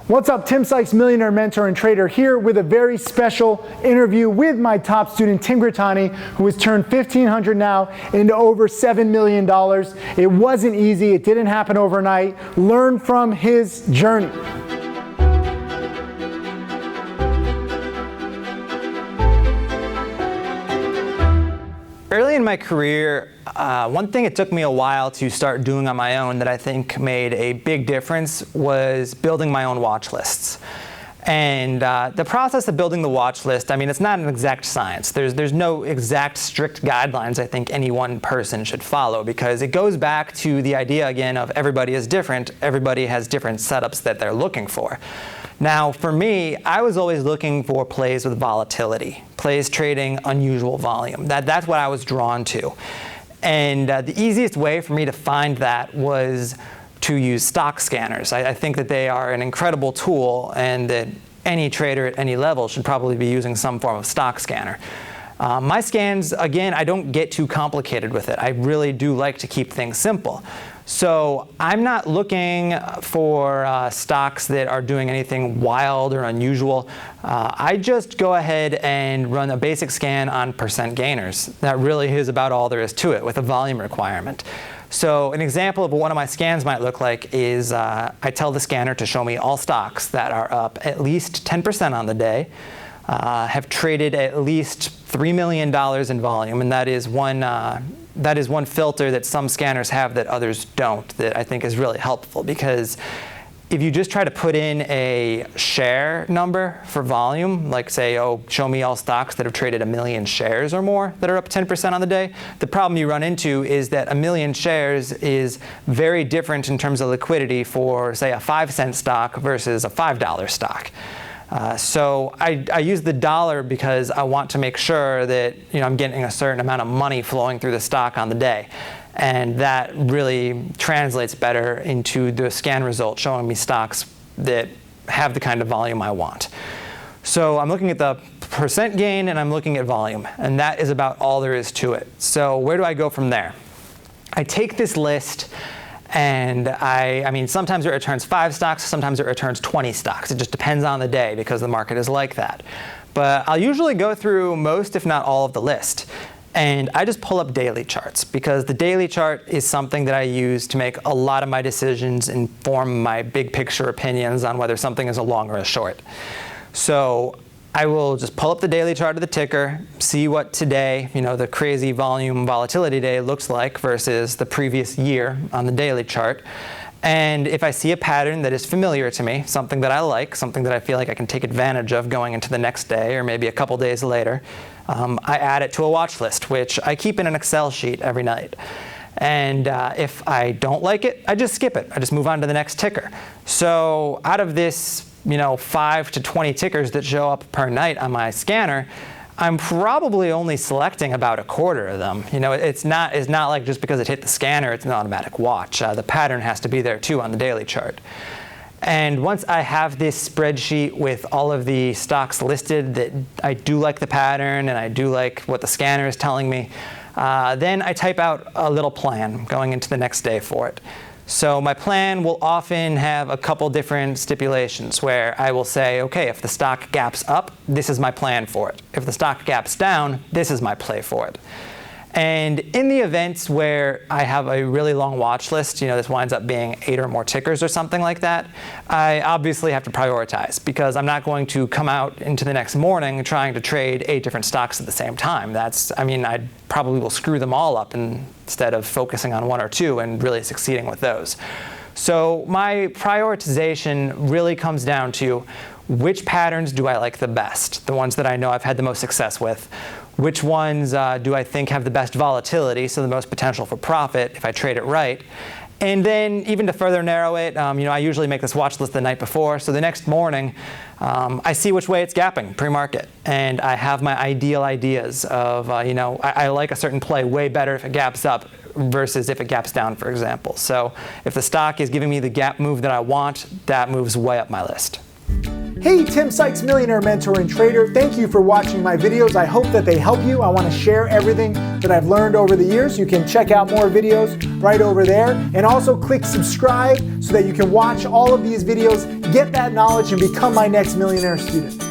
What's up, Tim Sykes, millionaire mentor and trader, here with a very special interview with my top student, Tim Grittani, who has turned $1,500 now into over $7 million. It wasn't easy, it didn't happen overnight. Learn from his journey. Early in my career, one thing it took me a while to start doing on my own that I think made a big difference was building my own watch lists. And the process of building the watch list, I mean, it's not an exact science. There's no exact strict guidelines I think any one person should follow, because it goes back to the idea again of everybody is different, everybody has different setups that they're looking for. Now, for me, I was always looking for plays with volatility, plays trading unusual volume. That's what I was drawn to. And the easiest way for me to find that was to use stock scanners. I think that they are an incredible tool, and that any trader at any level should probably be using some form of stock scanner. My scans, again, I don't get too complicated with it. I really do like to keep things simple. So I'm not looking for stocks that are doing anything wild or unusual. I just go ahead and run a basic scan on percent gainers. That really is about all there is to it, with a volume requirement. So an example of what one of my scans might look like is I tell the scanner to show me all stocks that are up at least 10% on the day, have traded at least $3 million in volume, and that is one filter that some scanners have that others don't, that I think is really helpful. Because if you just try to put in a share number for volume, like say, oh, show me all stocks that have traded 1 million shares or more that are up 10% on the day, the problem you run into is that 1 million shares is very different in terms of liquidity for, say, a 5-cent stock versus a $5 stock. So I use the dollar because I want to make sure that I'm getting a certain amount of money flowing through the stock on the day. And that really translates better into the scan result, showing me stocks that have the kind of volume I want. So I'm looking at the percent gain and I'm looking at volume. And that is about all there is to it. So where do I go from there? I take this list, and I mean, sometimes it returns 5 stocks, sometimes it returns 20 stocks. It just depends on the day because the market is like that. But I'll usually go through most, if not all, of the list. And I just pull up daily charts, because the daily chart is something that I use to make a lot of my decisions and form my big picture opinions on whether something is a long or a short. So I will just pull up the daily chart of the ticker, see what today, the crazy volume volatility day looks like versus the previous year on the daily chart. And if I see a pattern that is familiar to me, something that I like, something that I feel like I can take advantage of going into the next day or maybe a couple days later, I add it to a watch list, which I keep in an Excel sheet every night. And if I don't like it, I just skip it. I just move on to the next ticker. So out of this 5 to 20 tickers that show up per night on my scanner, I'm probably only selecting about a quarter of them. It's not like just because it hit the scanner, it's an automatic watch. The pattern has to be there too on the daily chart. And once I have this spreadsheet with all of the stocks listed that I do like the pattern and I do like what the scanner is telling me, then I type out a little plan going into the next day for it. So my plan will often have a couple different stipulations where I will say, okay, if the stock gaps up, this is my plan for it. If the stock gaps down, this is my play for it. And in the events where I have a really long watch list, this winds up being 8 or more tickers or something like that, I obviously have to prioritize, because I'm not going to come out into the next morning trying to trade 8 different stocks at the same time. I probably will screw them all up instead of focusing on 1 or 2 and really succeeding with those. So my prioritization really comes down to which patterns do I like the best, the ones that I know I've had the most success with. Which ones do I think have the best volatility, so the most potential for profit if I trade it right? And then even to further narrow it, I usually make this watch list the night before. So the next morning, I see which way it's gapping pre-market. And I have my ideal ideas of, I like a certain play way better if it gaps up versus if it gaps down, for example. So if the stock is giving me the gap move that I want, that moves way up my list. Hey, Tim Sykes, millionaire mentor and trader. Thank you for watching my videos. I hope that they help you. I want to share everything that I've learned over the years. You can check out more videos right over there. And also click subscribe so that you can watch all of these videos, get that knowledge, and become my next millionaire student.